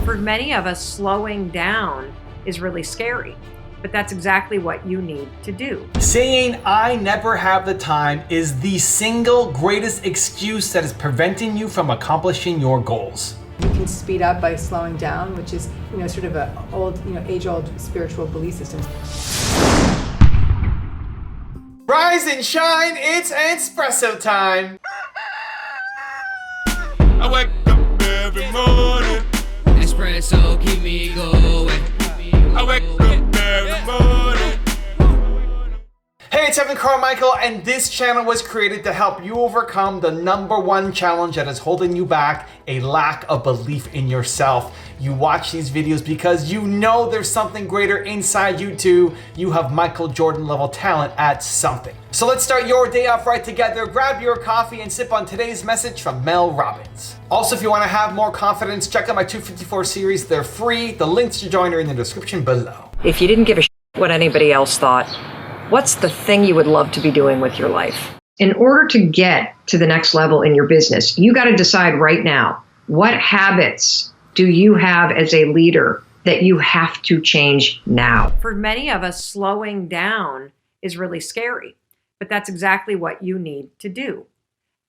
For many of us, slowing down is really scary, but that's exactly what you need to do. Saying I never have the time is the single greatest excuse that is preventing you from accomplishing your goals. You can speed up by slowing down, which is, sort of a old, age-old spiritual belief system. Rise and shine, it's espresso time. I wake up every morning. Espresso keep me going. I wake up every morning. Hey, it's Evan Carmichael, and this channel was created to help you overcome the #1 challenge that is holding you back, a lack of belief in yourself. You watch these videos because you know there's something greater inside you too. You have Michael Jordan level talent at something. So let's start your day off right together. Grab your coffee and sip on today's message from Mel Robbins. Also, if you want to have more confidence, check out my 254 series. They're free. The links to join are in the description below. If you didn't give a shit what anybody else thought, what's the thing you would love to be doing with your life? In order to get to the next level in your business, you got to decide right now, what habits do you have as a leader that you have to change now? For many of us, slowing down is really scary, but that's exactly what you need to do.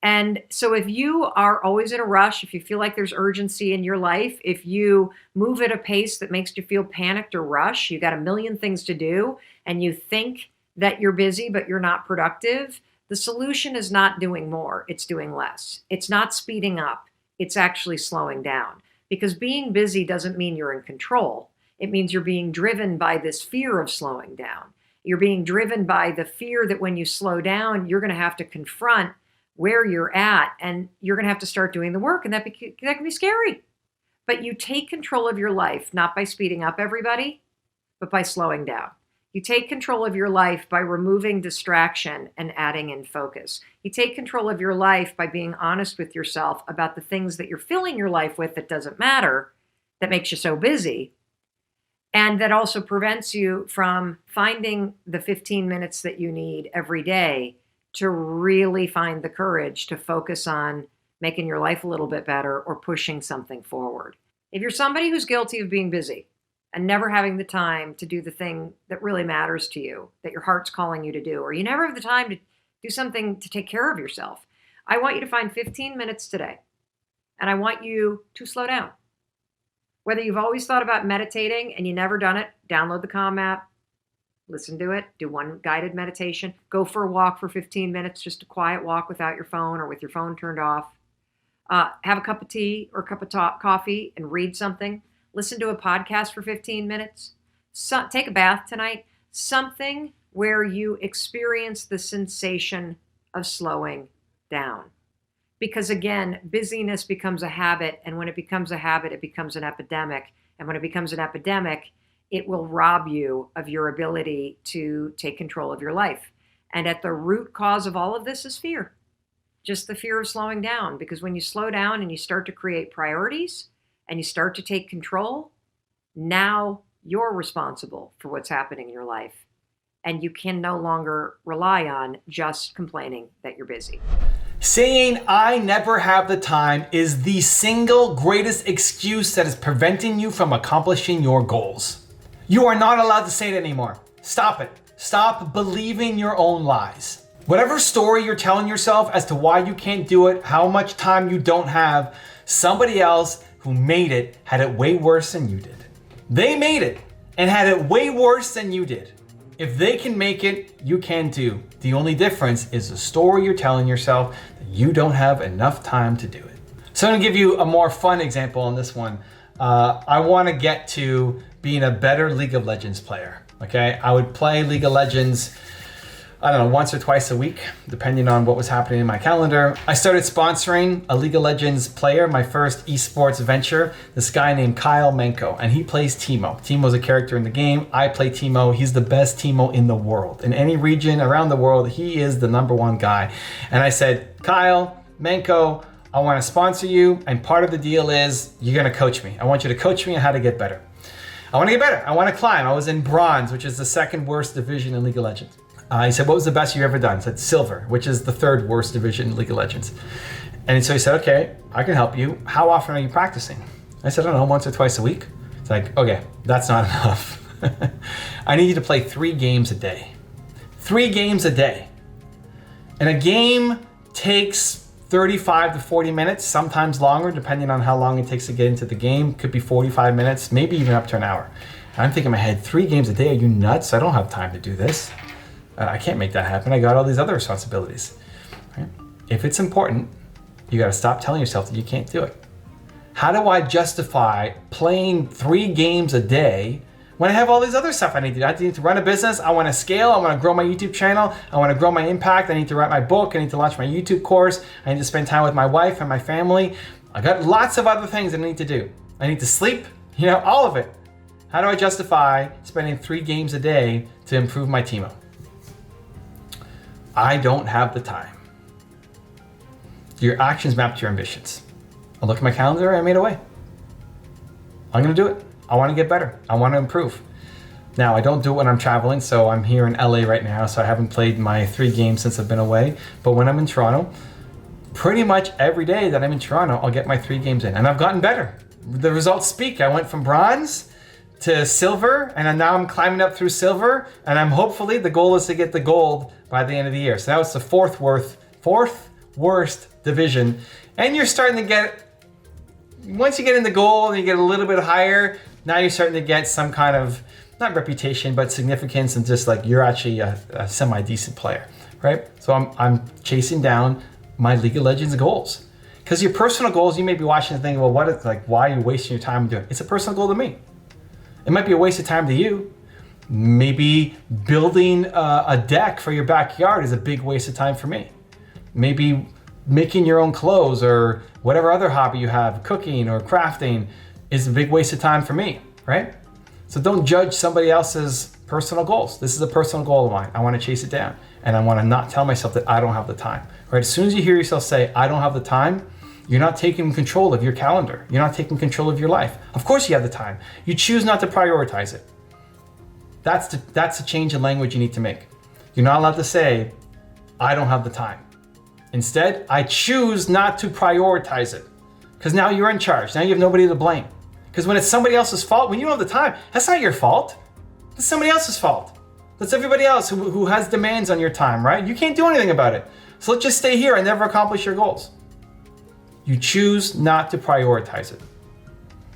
And so if you are always in a rush, if you feel like there's urgency in your life, if you move at a pace that makes you feel panicked or rush, you got a million things to do, and you think that you're busy, but you're not productive, the solution is not doing more, it's doing less. It's not speeding up, it's actually slowing down. Because being busy doesn't mean you're in control. It means you're being driven by this fear of slowing down. You're being driven by the fear that when you slow down, you're gonna have to confront where you're at, and you're gonna have to start doing the work, and that can be scary. But you take control of your life, not by speeding up everybody, but by slowing down. You take control of your life by removing distraction and adding in focus. You take control of your life by being honest with yourself about the things that you're filling your life with that doesn't matter, that makes you so busy, and that also prevents you from finding the 15 minutes that you need every day to really find the courage to focus on making your life a little bit better or pushing something forward. If you're somebody who's guilty of being busy and never having the time to do the thing that really matters to you, that your heart's calling you to do, or you never have the time to do something to take care of yourself, I want you to find 15 minutes today, and I want you to slow down. Whether you've always thought about meditating and you never done it, download the Calm app, listen to it, do one guided meditation, go for a walk for 15 minutes, just a quiet walk without your phone or with your phone turned off. Have a cup of tea or a cup of coffee and read something. Listen to a podcast for 15 minutes. Take a bath tonight. Something where you experience the sensation of slowing down. Because again, busyness becomes a habit, and when it becomes a habit, it becomes an epidemic. And when it becomes an epidemic, it will rob you of your ability to take control of your life. And at the root cause of all of this is fear. Just the fear of slowing down. Because when you slow down and you start to create priorities, and you start to take control, now you're responsible for what's happening in your life. And you can no longer rely on just complaining that you're busy. Saying I never have the time is the single greatest excuse that is preventing you from accomplishing your goals. You are not allowed to say it anymore. Stop it. Stop believing your own lies. Whatever story you're telling yourself as to why you can't do it, how much time you don't have, somebody else who made it had it way worse than you did. They made it and had it way worse than you did. If they can make it, you can too. The only difference is the story you're telling yourself that you don't have enough time to do it. So I'm gonna give you a more fun example on this one. I wanna get to being a better League of Legends player, okay? I would play League of Legends, I don't know, once or twice a week, depending on what was happening in my calendar. I started sponsoring a League of Legends player, my first esports venture, this guy named Kyle Menko, and he plays Teemo. Teemo's a character in the game. I play Teemo. He's the best Teemo in the world. In any region around the world, he is the #1 guy. And I said, Kyle Menko, I want to sponsor you, and part of the deal is you're going to coach me. I want you to coach me on how to get better. I want to get better. I want to climb. I was in bronze, which is the second worst division in League of Legends. He said, what was the best you've ever done? I said, silver, which is the third worst division in League of Legends. And so he said, okay, I can help you. How often are you practicing? I said, I don't know, once or twice a week. It's like, okay, that's not enough. I need you to play 3 games a day. 3 games a day. And a game takes 35 to 40 minutes, sometimes longer, depending on how long it takes to get into the game. Could be 45 minutes, maybe even up to an hour. And I'm thinking in my head, 3 games a day? Are you nuts? I don't have time to do this. I can't make that happen. I got all these other responsibilities. Right? If it's important, you got to stop telling yourself that you can't do it. How do I justify playing 3 games a day when I have all these other stuff I need to do? I need to run a business. I want to scale. I want to grow my YouTube channel. I want to grow my impact. I need to write my book. I need to launch my YouTube course. I need to spend time with my wife and my family. I got lots of other things that I need to do. I need to sleep, all of it. How do I justify spending 3 games a day to improve my TMO? I don't have the time. Your actions map to your ambitions. I look at my calendar, I made a way. I'm gonna do it. I wanna get better. I wanna improve. Now, I don't do it when I'm traveling, so I'm here in LA right now, so I haven't played my 3 games since I've been away. But when I'm in Toronto, pretty much every day that I'm in Toronto, I'll get my 3 games in. And I've gotten better. The results speak. I went from bronze to silver, and now I'm climbing up through silver, and hopefully the goal is to get the gold by the end of the year. So that was the fourth worst division. And you're starting to get, once you get in the gold and you get a little bit higher, now you're starting to get some kind of, not reputation, but significance, and just like you're actually a semi-decent player, right? So I'm chasing down my League of Legends goals. Because your personal goals, you may be watching and thinking, well, why are you wasting your time doing it? It's a personal goal to me. It might be a waste of time to you. Maybe building a deck for your backyard is a big waste of time for me. Maybe making your own clothes or whatever other hobby you have, cooking or crafting, is a big waste of time for me, right? So don't judge somebody else's personal goals. This is a personal goal of mine. I want to chase it down, and I want to not tell myself that I don't have the time, right? As soon as you hear yourself say, I don't have the time, you're not taking control of your calendar. You're not taking control of your life. Of course you have the time. You choose not to prioritize it. That's the change in language you need to make. You're not allowed to say, I don't have the time. Instead, I choose not to prioritize it. Because now you're in charge. Now you have nobody to blame. Because when it's somebody else's fault, when you don't have the time, that's not your fault. That's somebody else's fault. That's everybody else who has demands on your time, right? You can't do anything about it. So let's just stay here and never accomplish your goals. You choose not to prioritize it.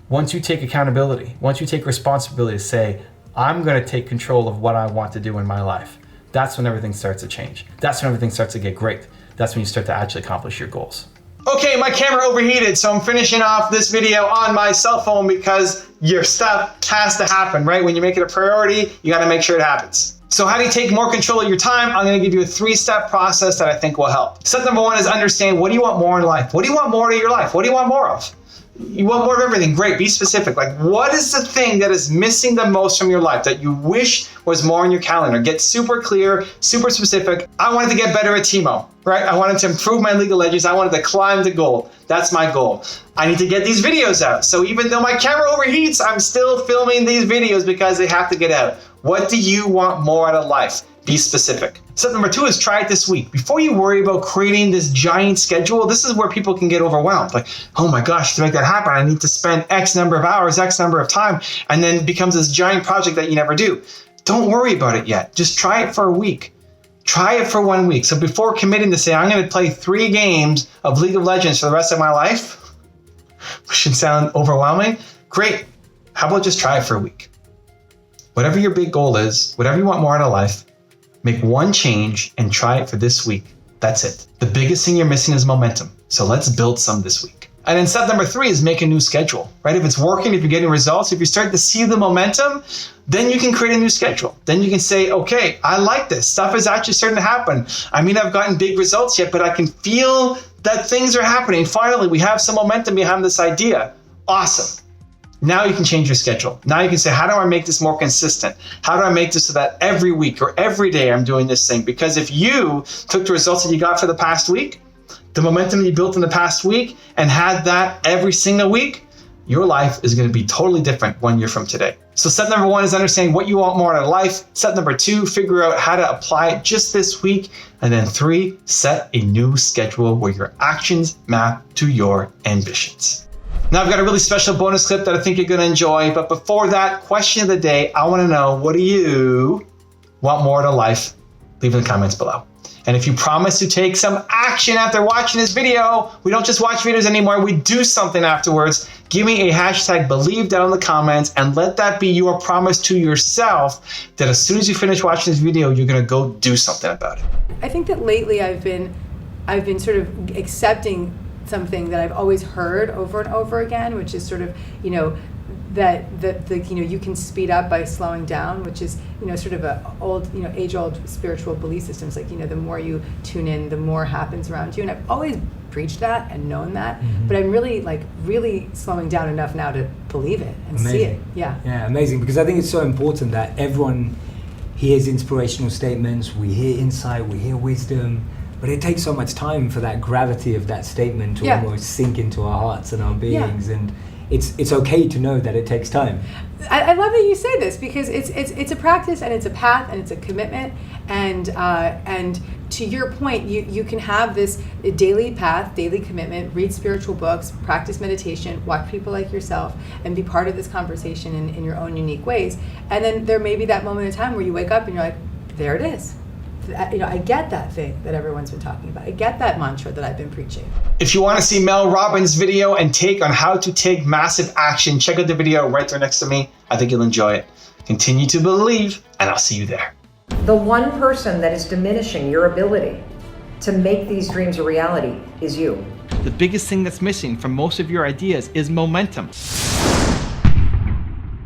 Once you take accountability, once you take responsibility to say, I'm going to take control of what I want to do in my life, that's when everything starts to change. That's when everything starts to get great. That's when you start to actually accomplish your goals. Okay, my camera overheated, so I'm finishing off this video on my cell phone because your stuff has to happen, right? When you make it a priority, you got to make sure it happens. So how do you take more control of your time? I'm going to give you a 3-step process that I think will help. Step number 1 is understand, what do you want more in life? What do you want more to your life? What do you want more of? You want more of everything. Great. Be specific. Like, what is the thing that is missing the most from your life that you wish was more on your calendar? Get super clear, super specific. I wanted to get better at TMO, right? I wanted to improve my League of Legends. I wanted to climb the gold. That's my goal. I need to get these videos out. So even though my camera overheats, I'm still filming these videos because they have to get out. What do you want more out of life? Be specific. Step number 2 is try it this week. Before you worry about creating this giant schedule, this is where people can get overwhelmed. Like, oh my gosh, to make that happen, I need to spend X number of hours, X number of time, and then it becomes this giant project that you never do. Don't worry about it yet. Just try it for a week. Try it for 1 week. So before committing to say, I'm going to play 3 games of League of Legends for the rest of my life, which should sound overwhelming, great. How about just try it for a week? Whatever your big goal is, whatever you want more out of life, make 1 change and try it for this week. That's it. The biggest thing you're missing is momentum. So let's build some this week. And then step number 3 is make a new schedule, right? If it's working, if you're getting results, if you start to see the momentum, then you can create a new schedule. Then you can say, okay, I like this. Stuff is actually starting to happen. I mean, I've gotten big results yet, but I can feel that things are happening. Finally, we have some momentum behind this idea. Awesome. Now you can change your schedule. Now you can say, how do I make this more consistent? How do I make this so that every week or every day I'm doing this thing? Because if you took the results that you got for the past week, the momentum you built in the past week, and had that every single week, your life is going to be totally different 1 year from today. So step number 1 is understanding what you want more out of life. Step number 2, figure out how to apply it just this week. And then 3, set a new schedule where your actions map to your ambitions. Now I've got a really special bonus clip that I think you're going to enjoy. But before that, question of the day, I want to know, what do you want more out of life? Leave in the comments below. And if you promise to take some action after watching this video, we don't just watch videos anymore, we do something afterwards. Give me a hashtag believe down in the comments, and let that be your promise to yourself that as soon as you finish watching this video, you're gonna go do something about it. I think that lately I've been sort of accepting something that I've always heard over and over again, which is sort of, that you can speed up by slowing down, which is sort of a old age-old spiritual belief systems. Like the more you tune in, the more happens around you. And I've always preached that and known that, but I'm really slowing down enough now to believe it and see it. Yeah, amazing. Because I think it's so important that everyone hears inspirational statements, we hear insight, we hear wisdom. But it takes so much time for that gravity of that statement to almost sink into our hearts and our beings. And it's okay to know that it takes time. I love that you say this, because it's a practice, and it's a path, and it's a commitment, and to your point, you can have this daily path, daily commitment, read spiritual books, practice meditation, watch people like yourself, and be part of this conversation in your own unique ways. And then there may be that moment in time where you wake up and you're like, there it is. I get that thing that everyone's been talking about. I get that mantra that I've been preaching. If you want to see Mel Robbins' video and take on how to take massive action, check out the video right there next to me. I think you'll enjoy it. Continue to believe, and I'll see you there. The one person that is diminishing your ability to make these dreams a reality is you. The biggest thing that's missing from most of your ideas is momentum.